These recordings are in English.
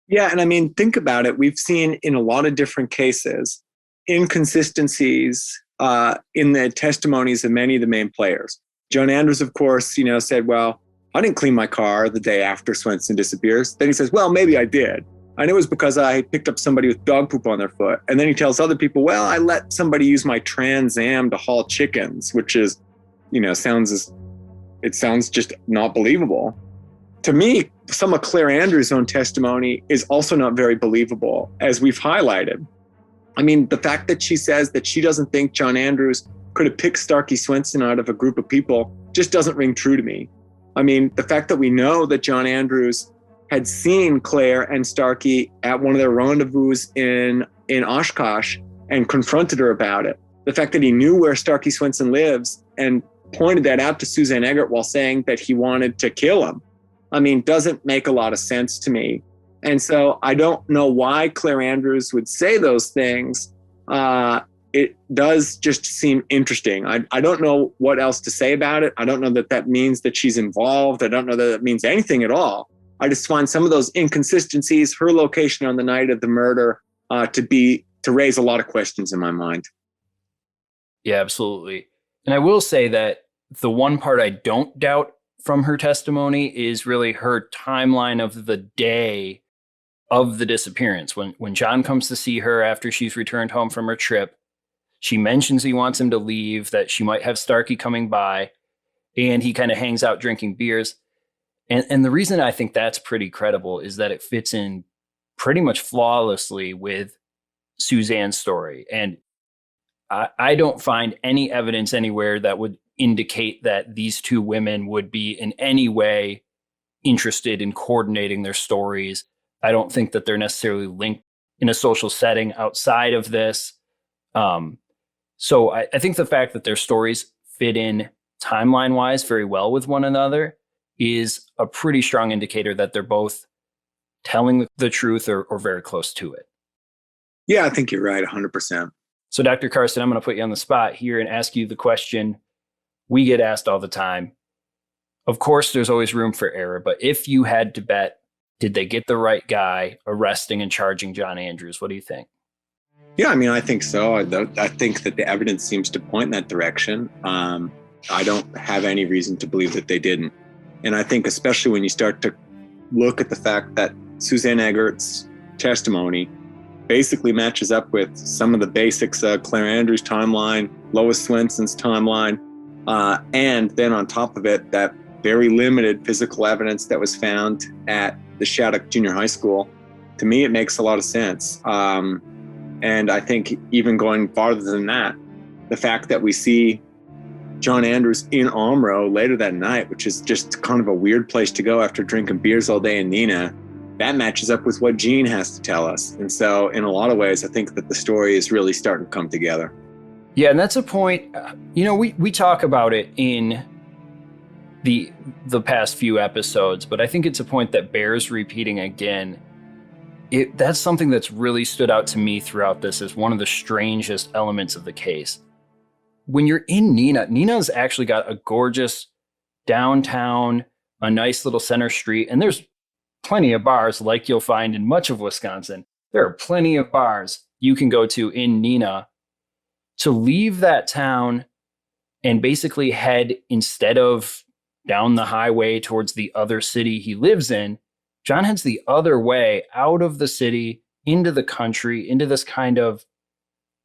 Yeah, and I mean, think about it. We've seen in a lot of different cases inconsistencies in the testimonies of many of the main players. John Andrews, of course, said, "Well, I didn't clean my car the day after Swenson disappears." Then he says, "Well, maybe I did. And it was because I picked up somebody with dog poop on their foot." And then he tells other people, "Well, I let somebody use my Trans Am to haul chickens," which is, sounds just not believable. To me, some of Claire Andrews' own testimony is also not very believable, as we've highlighted. I mean, the fact that she says that she doesn't think John Andrews could have picked Starkey Swenson out of a group of people just doesn't ring true to me. I mean, the fact that we know that John Andrews had seen Claire and Starkey at one of their rendezvous in Oshkosh and confronted her about it. The fact that he knew where Starkey Swenson lives and pointed that out to Suzanne Eggert while saying that he wanted to kill him, I mean, doesn't make a lot of sense to me. And so I don't know why Claire Andrews would say those things. It does just seem interesting. I don't know what else to say about it. I don't know that means that she's involved. I don't know that means anything at all. I just find some of those inconsistencies, her location on the night of the murder, to raise a lot of questions in my mind. Yeah, absolutely. And I will say that the one part I don't doubt from her testimony is really her timeline of the day of the disappearance. When John comes to see her after she's returned home from her trip, she mentions he wants him to leave, that she might have Starkey coming by, and he kind of hangs out drinking beers. And the reason I think that's pretty credible is that it fits in pretty much flawlessly with Suzanne's story. And I don't find any evidence anywhere that would indicate that these two women would be in any way interested in coordinating their stories. I don't think that they're necessarily linked in a social setting outside of this. So I think the fact that their stories fit in timeline-wise very well with one another is a pretty strong indicator that they're both telling the truth or very close to it. Yeah, I think you're right, 100%. So, Dr. Carson, I'm going to put you on the spot here and ask you the question we get asked all the time. Of course, there's always room for error, but if you had to bet, did they get the right guy arresting and charging John Andrews? What do you think? Yeah, I mean, I think so. I think that the evidence seems to point in that direction. I don't have any reason to believe that they didn't. And I think especially when you start to look at the fact that Suzanne Eggert's testimony basically matches up with some of the basics of Claire Andrews' timeline, Lois Swenson's timeline, and then on top of it, that very limited physical evidence that was found at the Shattuck Junior High School. To me, it makes a lot of sense. And I think even going farther than that, the fact that we see John Andrews in Omro later that night, which is just kind of a weird place to go after drinking beers all day in Neenah, that matches up with what Gene has to tell us. And so in a lot of ways, I think that the story is really starting to come together. Yeah, and that's a point, we talk about it in the past few episodes, but I think it's a point that bears repeating again. That's something that's really stood out to me throughout this as one of the strangest elements of the case. When you're in Neenah's actually got a gorgeous downtown, a nice little center street, and there's plenty of bars like you'll find in much of Wisconsin. There are plenty of bars you can go to in Neenah. To leave that town and basically head, instead of down the highway towards the other city he lives in, John heads the other way out of the city, into the country, into this kind of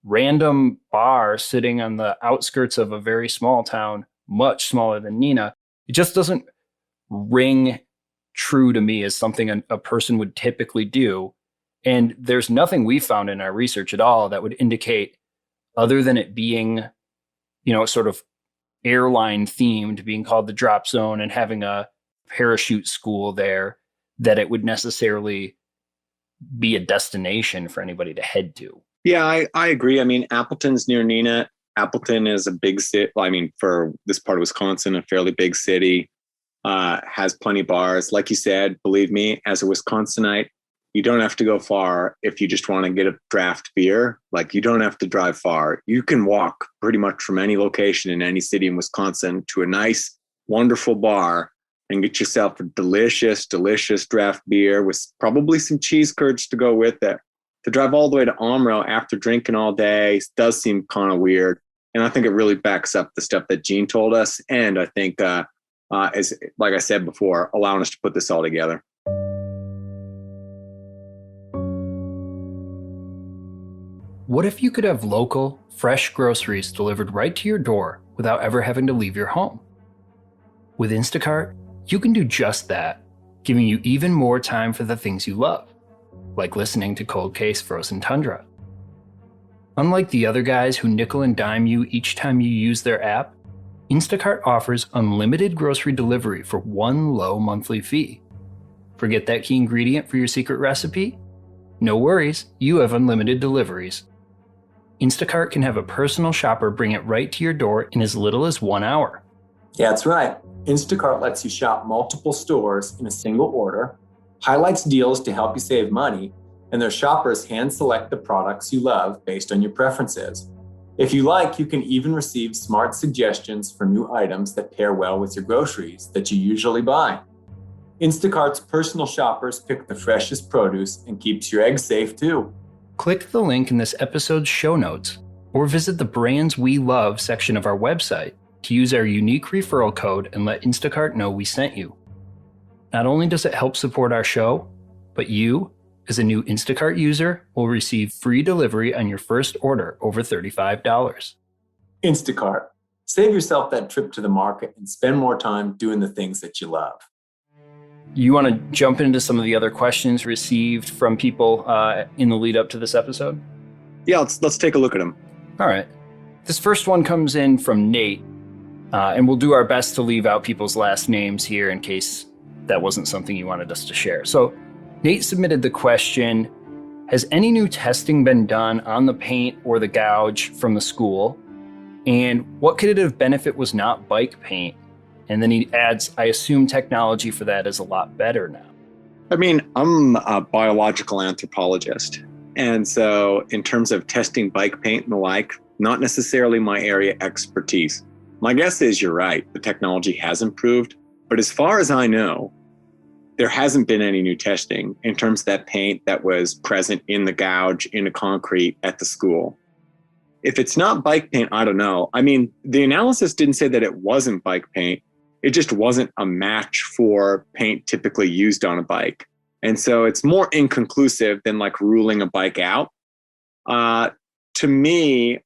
random bar sitting on the outskirts of a very small town, much smaller than Neenah. It just doesn't ring true to me as something a person would typically do. And there's nothing we found in our research at all that would indicate, other than it being, sort of airline themed, being called the drop zone and having a parachute school there, that it would necessarily be a destination for anybody to head to. Yeah, I agree. I mean, Appleton's near Neenah. Appleton is a big city. I mean, for this part of Wisconsin, a fairly big city, has plenty of bars. Like you said, believe me, as a Wisconsinite, you don't have to go far if you just want to get a draft beer. Like, you don't have to drive far. You can walk pretty much from any location in any city in Wisconsin to a nice, wonderful bar and get yourself a delicious, delicious draft beer with probably some cheese curds to go with it. To drive all the way to Omro after drinking all day does seem kind of weird. And I think it really backs up the stuff that Gene told us. And I think, is, like I said before, allowing us to put this all together. What if you could have local, fresh groceries delivered right to your door without ever having to leave your home? With Instacart, you can do just that, giving you even more time for the things you love, like listening to Cold Case Frozen Tundra. Unlike the other guys who nickel and dime you each time you use their app, Instacart offers unlimited grocery delivery for one low monthly fee. Forget that key ingredient for your secret recipe? No worries, you have unlimited deliveries. Instacart can have a personal shopper bring it right to your door in as little as 1 hour. Yeah, that's right. Instacart lets you shop multiple stores in a single order, highlights deals to help you save money, and their shoppers hand select the products you love based on your preferences. If you like, you can even receive smart suggestions for new items that pair well with your groceries that you usually buy. Instacart's personal shoppers pick the freshest produce and keeps your eggs safe too. Click the link in this episode's show notes or visit the Brands We Love section of our website to use our unique referral code and let Instacart know we sent you. Not only does it help support our show, but you, as a new Instacart user, will receive free delivery on your first order over $35. Instacart. Save yourself that trip to the market and spend more time doing the things that you love. You want to jump into some of the other questions received from people in the lead up to this episode? Yeah, let's take a look at them. All right. This first one comes in from Nate, and we'll do our best to leave out people's last names here in case that wasn't something you wanted us to share. So Nate submitted the question, has any new testing been done on the paint or the gouge from the school? And what could it have been if it was not bike paint? And then he adds, I assume technology for that is a lot better now. I mean, I'm a biological anthropologist. And so in terms of testing bike paint and the like, not necessarily my area expertise. My guess is you're right. The technology has improved. But as far as I know, there hasn't been any new testing in terms of that paint that was present in the gouge, in the concrete at the school. If it's not bike paint, I don't know. I mean, the analysis didn't say that it wasn't bike paint. It just wasn't a match for paint typically used on a bike. And so it's more inconclusive than like ruling a bike out. To me,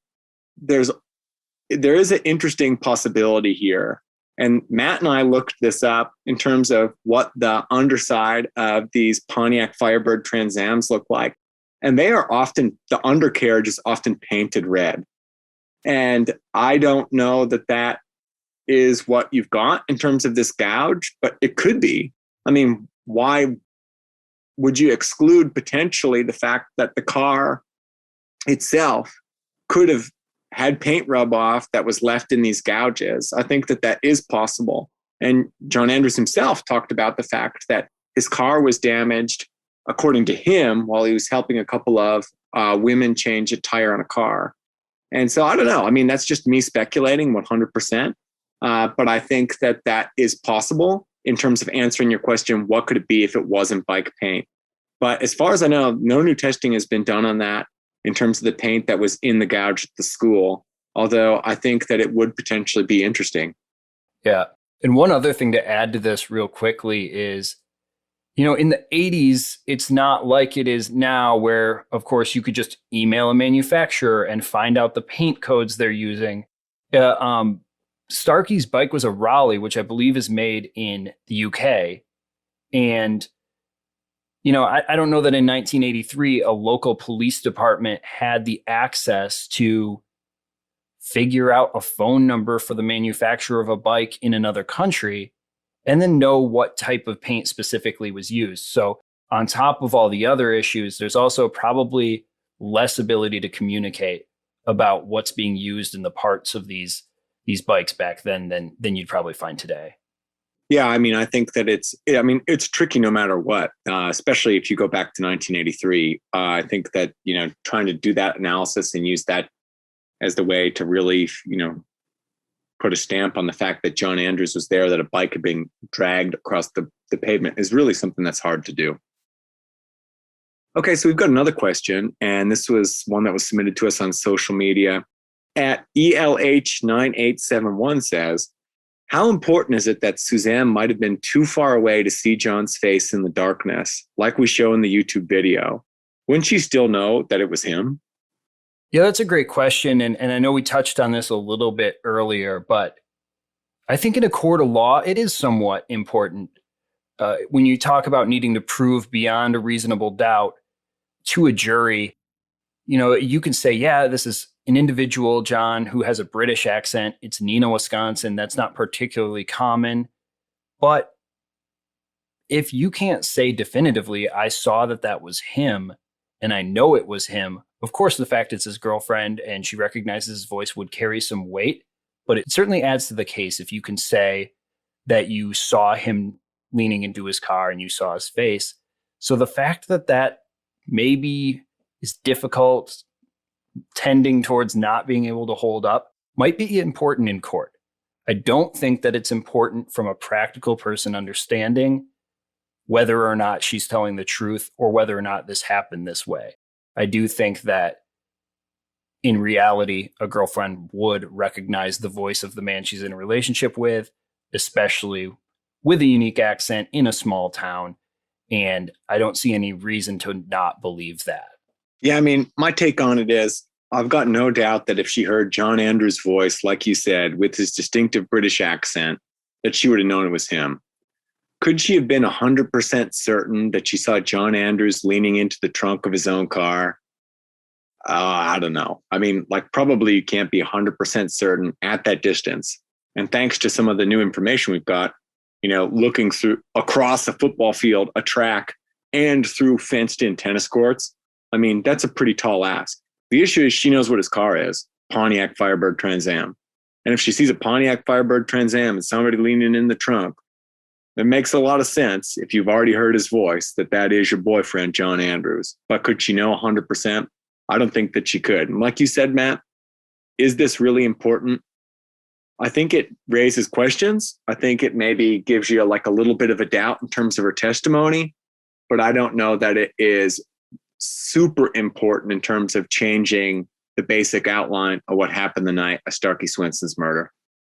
there is an interesting possibility here. And Matt and I looked this up in terms of what the underside of these Pontiac Firebird Trans Ams look like. And they are often, the undercarriage is often painted red. And I don't know that that is what you've got in terms of this gouge, but it could be. I mean, why would you exclude potentially the fact that the car itself could have had paint rub off that was left in these gouges? I think that that is possible. And John Andrews himself talked about the fact that his car was damaged, according to him, while he was helping a couple of women change a tire on a car. And so I don't know. I mean, that's just me speculating 100%. But I think that that is possible in terms of answering your question, what could it be if it wasn't bike paint? But as far as I know, no new testing has been done on that in terms of the paint that was in the gouge at the school, although I think that it would potentially be interesting. Yeah. And one other thing to add to this real quickly is, you know, in the 80s, it's not like it is now where, of course, you could just email a manufacturer and find out the paint codes they're using. Starkey's bike was a Raleigh, which I believe is made in the UK. And, you know, I don't know that in 1983, a local police department had the access to figure out a phone number for the manufacturer of a bike in another country and then know what type of paint specifically was used. So on top of all the other issues, there's also probably less ability to communicate about what's being used in the parts of these bikes back then than you'd probably find today. Yeah, I mean, I think that it's tricky no matter what, especially if you go back to 1983. I think that, you know, trying to do that analysis and use that as the way to really, you know, put a stamp on the fact that John Andrews was there, that a bike had been dragged across the pavement, is really something that's hard to do. Okay, so we've got another question, and this was one that was submitted to us on social media. At ELH9871 says, how important is it that Suzanne might have been too far away to see John's face in the darkness, like we show in the YouTube video? Wouldn't she still know that it was him? Yeah, that's a great question. And I know we touched on this a little bit earlier, but I think in a court of law, it is somewhat important. When you talk about needing to prove beyond a reasonable doubt to a jury, you can say, yeah, this is an individual, John, who has a British accent. It's Neenah, Wisconsin. That's not particularly common. But if you can't say definitively, I saw that was him, and I know it was him, of course, the fact it's his girlfriend and she recognizes his voice would carry some weight. But it certainly adds to the case if you can say that you saw him leaning into his car and you saw his face. So the fact that maybe is difficult, tending towards not being able to hold up, might be important in court. I don't think that it's important from a practical person understanding whether or not she's telling the truth or whether or not this happened this way. I do think that in reality, a girlfriend would recognize the voice of the man she's in a relationship with, especially with a unique accent in a small town. And I don't see any reason to not believe that. Yeah, I mean, my take on it is I've got no doubt that if she heard John Andrews' voice, like you said, with his distinctive British accent, that she would have known it was him. Could she have been 100% certain that she saw John Andrews leaning into the trunk of his own car? I don't know. I mean, probably you can't be 100% certain at that distance. And thanks to some of the new information we've got, looking through across a football field, a track, and through fenced-in tennis courts, I mean, that's a pretty tall ask. The issue is she knows what his car is, Pontiac Firebird Trans Am. And if she sees a Pontiac Firebird Trans Am and somebody leaning in the trunk, it makes a lot of sense if you've already heard his voice that is your boyfriend, John Andrews. But could she know 100%? I don't think that she could. And like you said, Matt, is this really important? I think it raises questions. I think it maybe gives you a little bit of a doubt in terms of her testimony, but I don't know that it is super important in terms of changing the basic outline of what happened the night of Starkey Swenson's murder.